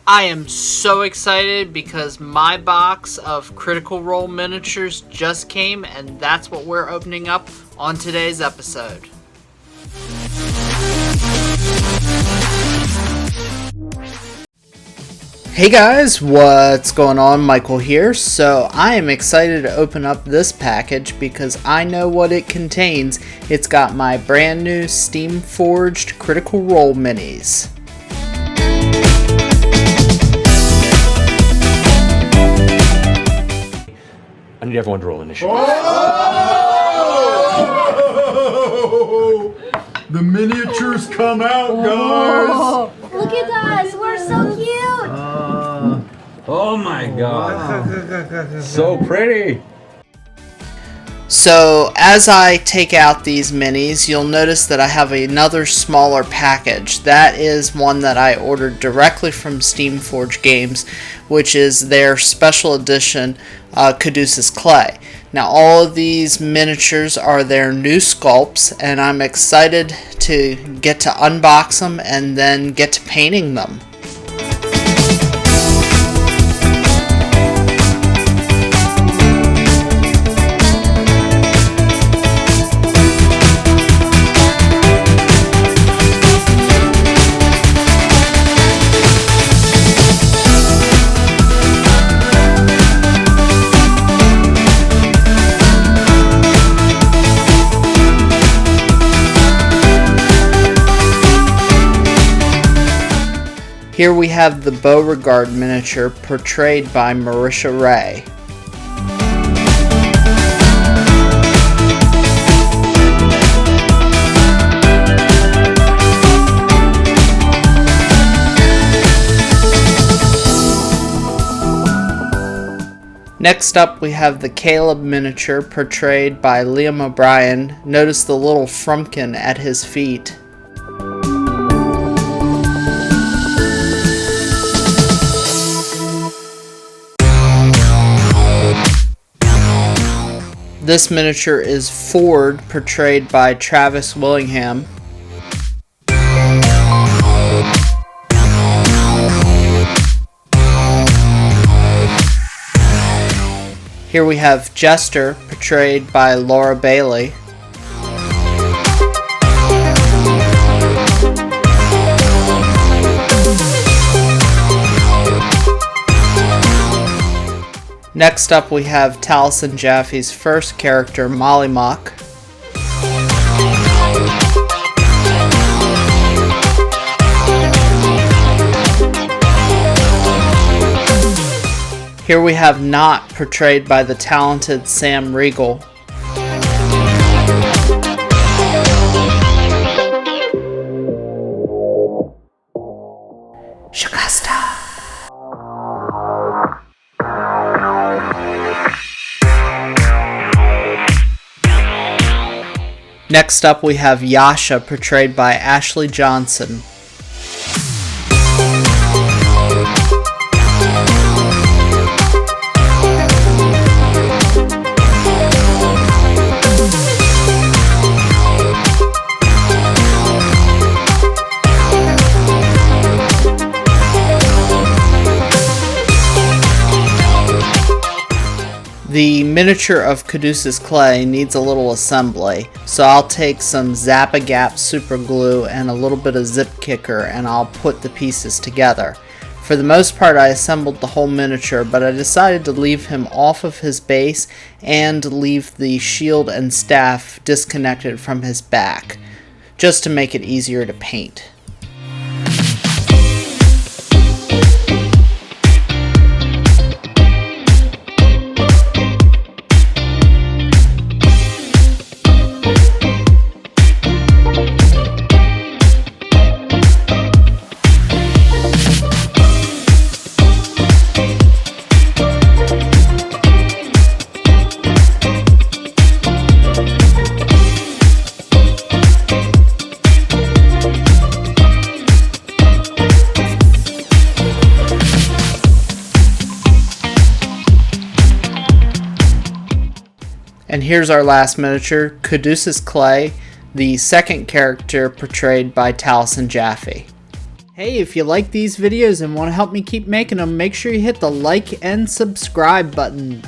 I am so excited because my box of Critical Role miniatures just came, and that's what we're opening up on today's episode. Hey guys, what's going on? Michael here. So I am excited to open up this package because I know what it contains. It's got my brand new Steam Forged Critical Role minis. I need everyone to roll initiative. Oh! The miniatures come out, guys! Look at us, we're so cute! Oh my god. So pretty. So as I take out these minis, you'll notice that I have another smaller package. That is one that I ordered directly from Steamforged Games, which is their special edition Caduceus clay. Now all of these miniatures are their new sculpts, and I'm excited to get to unbox them and then get to painting them. Here we have the Beauregard miniature portrayed by Marisha Ray. Next up we have the Caleb miniature portrayed by Liam O'Brien. Notice the little frumpkin at his feet. This miniature is Ford, portrayed by Travis Willingham. Here we have Jester, portrayed by Laura Bailey. Next up we have Taliesin Jaffe's first character, Molly Mock. Here we have Knot, portrayed by the talented Sam Riegel. Shakasta. Next up we have Yasha, portrayed by Ashley Johnson. The miniature of Caduceus clay needs a little assembly, so I'll take some Zap-A-Gap super glue and a little bit of zip kicker and I'll put the pieces together. For the most part I assembled the whole miniature, but I decided to leave him off of his base and leave the shield and staff disconnected from his back, just to make it easier to paint. And here's our last miniature, Caduceus clay, the second character portrayed by Taliesin Jaffe. Hey, if you like these videos and want to help me keep making them, make sure you hit the like and subscribe button.